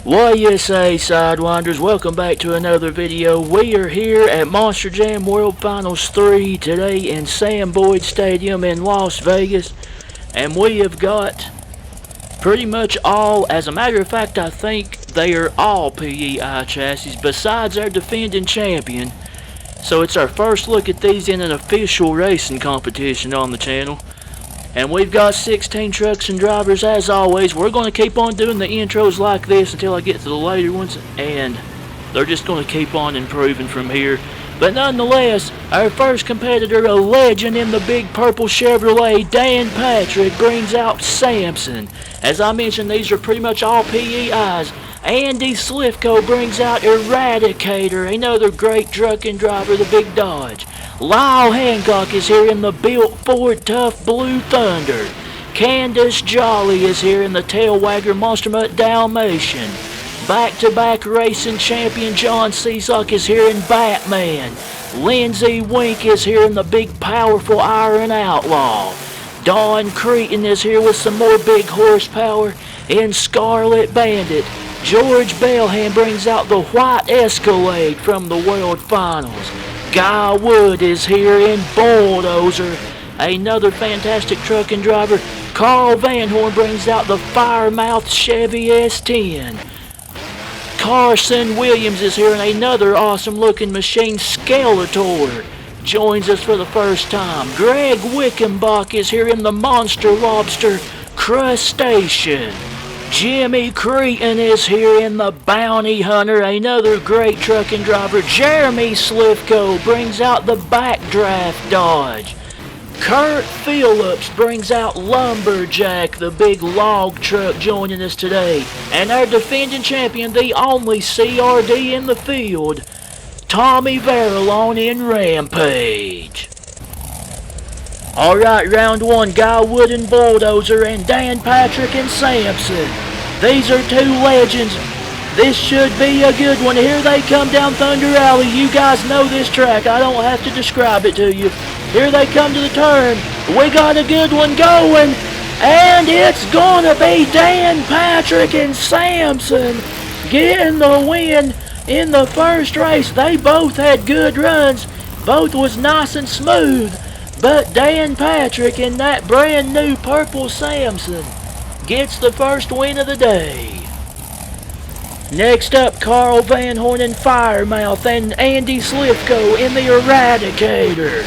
What you say, Sidewinders? Welcome back to another video. We are here at Monster Jam World Finals 3 today in Sam Boyd Stadium in Las Vegas. And we have got pretty much all, as a matter of fact, I think they are all PEI chassis besides our defending champion. So it's our first look at these in an official racing competition on the channel. And we've got 16 trucks and drivers as always. We're going to keep on doing the intros like this until I get to the later ones, and they're just going to keep on improving from here. But nonetheless, our first competitor, a legend in the big purple Chevrolet, Dan Patrick, brings out Samson. As I mentioned, these are pretty much all PEIs. Andy Slifko brings out Eradicator, another great truck and driver, the big Dodge. Lyle Hancock is here in the built Ford Tough Blue Thunder. Candace Jolly is here in the Tailwagger Monster Mutt Dalmatian. Back-to-back racing champion John Seasock is here in Batman. Lindsay Wink is here in the big powerful Iron Outlaw. Don Cretan is here with some more big horsepower in Scarlet Bandit. George Bellham brings out the White Escalade from the World Finals. Guy Wood is here in Bulldozer. Another fantastic truck and driver. Carl Van Horn brings out the Firemouth Chevy S10. Carson Williams is here in another awesome looking machine. Skeletor joins us for the first time. Greg Wickenbach is here in the Monster Lobster Crustacean. Jimmy Cretan is here in the Bounty Hunter, another great truck and driver. Jeremy Slifko brings out the Backdraft Dodge. Kurt Phillips brings out Lumberjack, the big log truck, joining us today. And our defending champion, the only CRD in the field, Tommy Verilon in Rampage. Alright, round one, Guy Wood and Bulldozer and Dan Patrick and Samson. These are two legends. This should be a good one. Here they come down Thunder Alley. You guys know this track. I don't have to describe it to you. Here they come to the turn. We got a good one going. And it's gonna be Dan Patrick and Samson getting the win in the first race. They both had good runs. Both was nice and smooth. But Dan Patrick in that brand new purple Samson gets the first win of the day. Next up, Carl Van Horn and Firemouth and Andy Slifko in the Eradicator.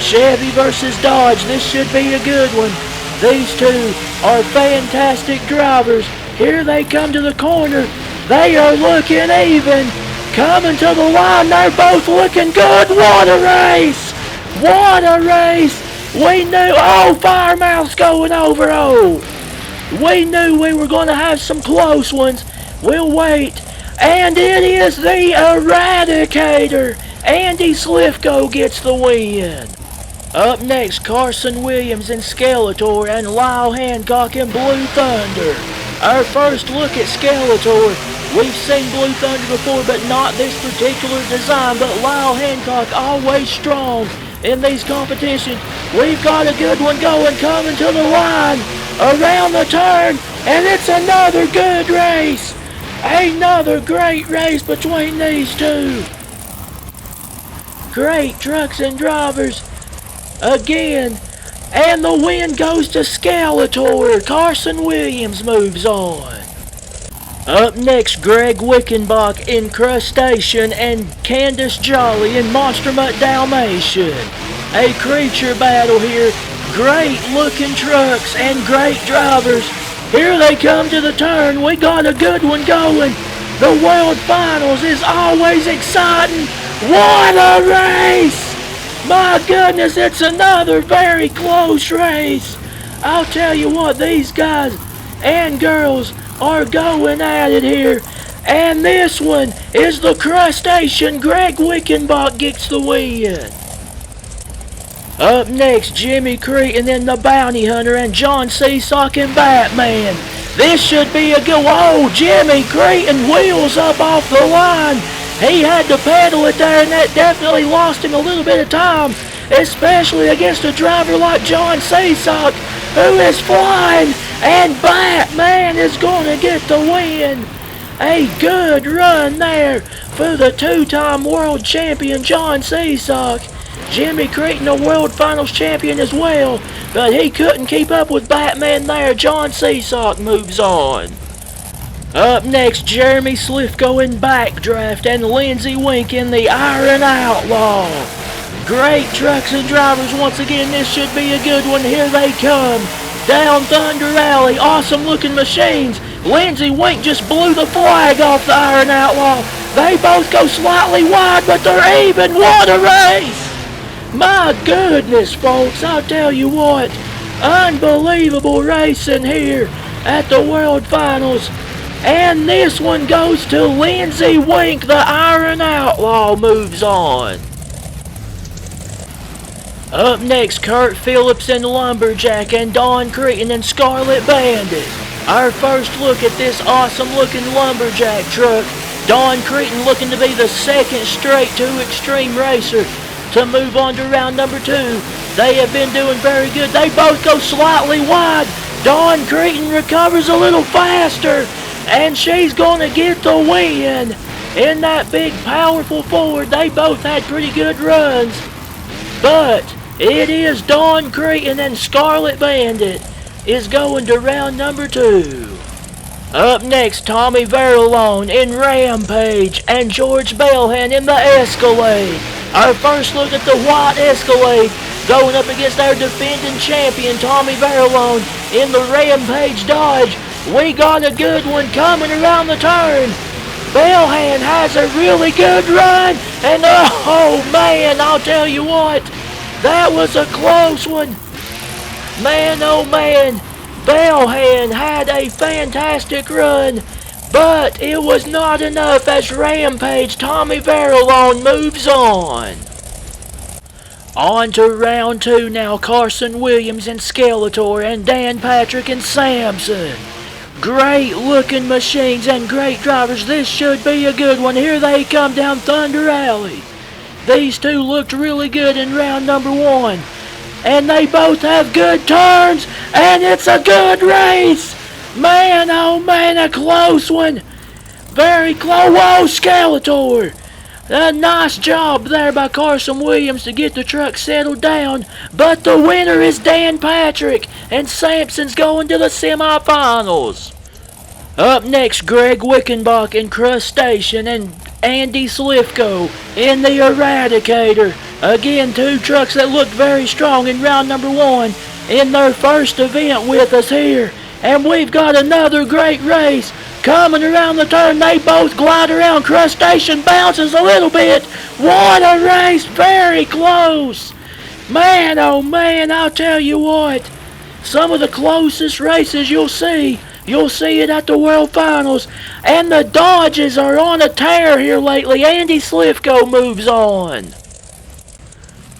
Chevy versus Dodge, this should be a good one. These two are fantastic drivers. Here they come to the corner. They are looking even. Coming to the line, they're both looking good. What a race! What a race! We knew, Firemouth's going over, we knew we were going to have some close ones. We'll wait. And it is the Eradicator. Andy Slifko gets the win. Up next, Carson Williams and Skeletor and Lyle Hancock and Blue Thunder. Our first look at Skeletor. We've seen Blue Thunder before, but not this particular design. But Lyle Hancock always strong in these competitions. We've got a good one going, coming to the line, around the turn, and it's another good race. Another great race between these two. Great trucks and drivers again, and the win goes to Skeletor. Carson Williams moves on. Up next, Greg Wickenbach in Crustacean and Candace Jolly in Monster Mutt Dalmatian. A creature battle here. Great looking trucks and great drivers. Here they come to the turn. We got a good one going. The World Finals is always exciting. What a race! My goodness, it's another very close race. I'll tell you what, these guys and girls are going at it here. And this one is the Crustacean. Greg Wickenbach gets the win. Up next, Jimmy Cretan and the Bounty Hunter and John Seasock and Batman. This should be a good one. Jimmy Cretan wheels up off the line. He had to pedal it there, and that definitely lost him a little bit of time, especially against a driver like John Seasock, who is flying, and Batman is going to get the win. A good run there for the two-time world champion John Seesock. Jimmy Creighton, a world finals champion as well, but he couldn't keep up with Batman there. John Seesock moves on. Up next, Jeremy Slifko in Backdraft and Lindsey Wink in the Iron Outlaw. Great trucks and drivers once again. This should be a good one. Here they come. Down Thunder Alley. Awesome looking machines. Lindsey Wink just blew the flag off the Iron Outlaw. They both go slightly wide, but they're even. What a race! My goodness, folks, I'll tell you what. Unbelievable racing here at the World Finals. And this one goes to Lindsey Wink. The Iron Outlaw moves on. Up next, Kurt Phillips in Lumberjack and Don Creighton in Scarlet Bandit. Our first look at this awesome looking Lumberjack truck. Don Creighton looking to be the second straight 2 Extreme racer to move on to round number 2. They have been doing very good. They both go slightly wide. Don Creighton recovers a little faster, and she's going to get the win in that big powerful Ford. They both had pretty good runs, but it is Don Creighton and Scarlet Bandit is going to round number 2. Up next, Tommy Verlone in Rampage and George Bellhan in the Escalade. Our first look at the white Escalade going up against our defending champion Tommy Verlone in the Rampage Dodge. We got a good one coming around the turn. Bellhan has a really good run, and oh man, I'll tell you what, that was a close one. Man, oh man, Bellhan had a fantastic run, but it was not enough as Rampage Tommy Verlone moves on. On to round 2 now. Carson Williams and Skeletor and Dan Patrick and Samson. Great looking machines and great drivers. This should be a good one. Here they come down Thunder Alley. These two looked really good in round number 1. And they both have good turns, and it's a good race. Man, oh man, a close one. Very close. Whoa, Skeletor. A nice job there by Carson Williams to get the truck settled down. But the winner is Dan Patrick, and Sampson's going to the semifinals. Up next, Greg Wickenbach in Crustacean and Andy Slifko in the Eradicator. Again, 2 trucks that looked very strong in round number 1 in their first event with us here. And we've got another great race coming around the turn. They both glide around. Crustacean bounces a little bit. What a race. Very close. Man, oh man, I'll tell you what. Some of the closest races you'll see. You'll see it at the World Finals. And the Dodges are on a tear here lately. Andy Slifko moves on.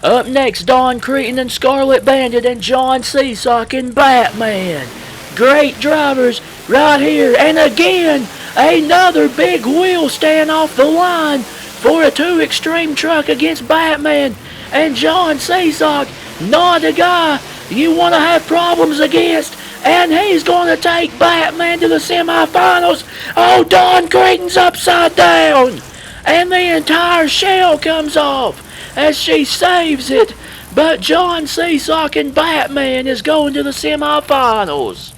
Up next, Don Creighton and Scarlet Bandit and John Seesock and Batman. Great drivers right here. And again, another big wheel stand off the line for a 2 Extreme truck against Batman. And John Seesock, not a guy you want to have problems against. And he's going to take Batman to the semifinals. Oh, Don Creighton's upside down. And the entire shell comes off as she saves it. But John Seesock and Batman is going to the semifinals.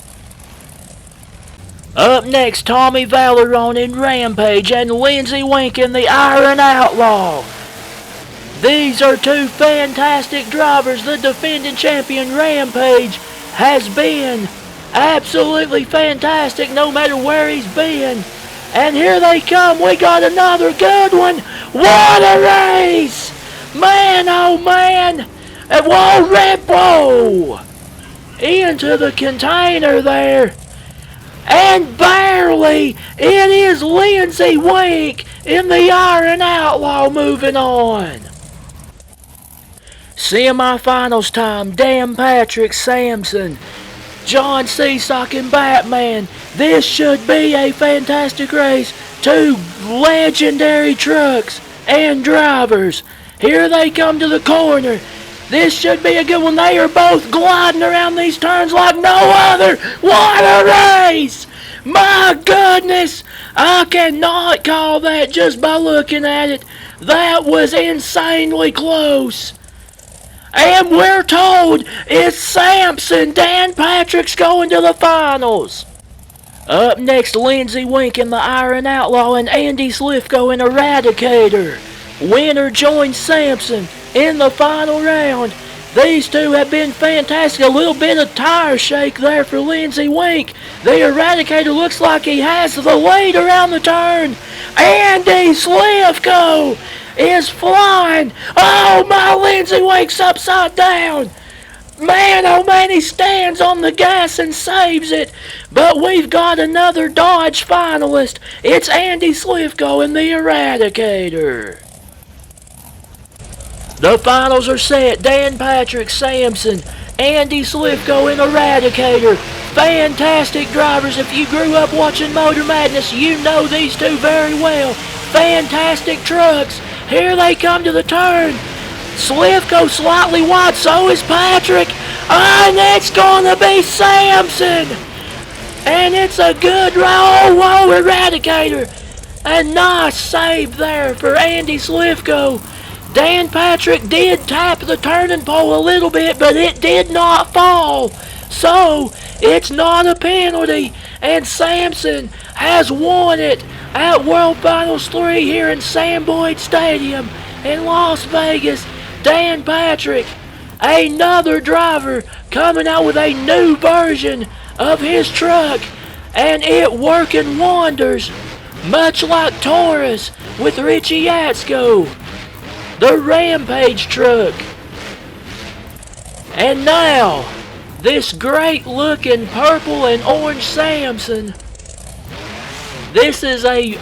Up next, Tommy Valeron in Rampage and Lindsey Wink in the Iron Outlaw. These are 2 fantastic drivers. The defending champion Rampage has been absolutely fantastic no matter where he's been. And here they come. We got another good one. What a race! Man, oh man! And whoa, into the container there. And barely, it is Lindsey Wink in the Iron Outlaw moving on. Semi-finals time, Dan Patrick, Samson, John Seesock and Batman. This should be a fantastic race. 2 legendary trucks and drivers. Here they come to the corner. This should be a good one. They are both gliding around these turns like no other. What a race! My goodness! I cannot call that just by looking at it. That was insanely close. And we're told it's Samson. Dan Patrick's going to the finals. Up next, Lindsey Wink in the Iron Outlaw and Andy Slifko in Eradicator. Winner joins Samson in the final round. These two have been fantastic. A little bit of tire shake there for Lindsey Wink. The Eradicator looks like he has the lead around the turn. Andy Slifko is flying. Oh my, Lindsey Wink's upside down. Man, oh man, he stands on the gas and saves it. But we've got another Dodge finalist. It's Andy Slifko in the Eradicator. The finals are set. Dan Patrick, Samson, Andy Slifko in Eradicator. Fantastic drivers. If you grew up watching Motor Madness, you know these two very well. Fantastic trucks. Here they come to the turn. Slifko slightly wide, so is Patrick. And it's going to be Samson. And it's a good roll. Whoa, Eradicator. A nice save there for Andy Slifko. Dan Patrick did tap the turning pole a little bit, but it did not fall. So, it's not a penalty. And Samson has won it at World Finals 3 here in Sam Boyd Stadium in Las Vegas. Dan Patrick, another driver coming out with a new version of his truck, and it working wonders, much like Taurus with Richie Atsko, the Rampage truck. And now, this great looking purple and orange Samson. This is a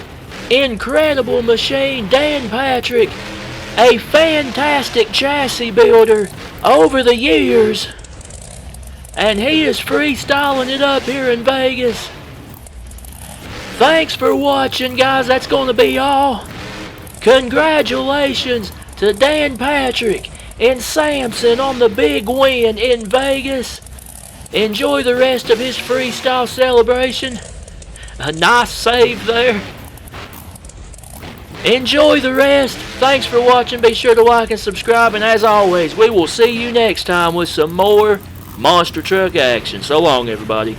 incredible machine. Dan Patrick, a fantastic chassis builder over the years, and he is freestyling it up here in Vegas. Thanks for watching, guys. That's going to be all. Congratulations to Dan Patrick and Samson on the big win in Vegas. Enjoy the rest of his freestyle celebration. A nice save there. Enjoy the rest. Thanks for watching. Be sure to like and subscribe. And as always, we will see you next time with some more monster truck action. So long, everybody.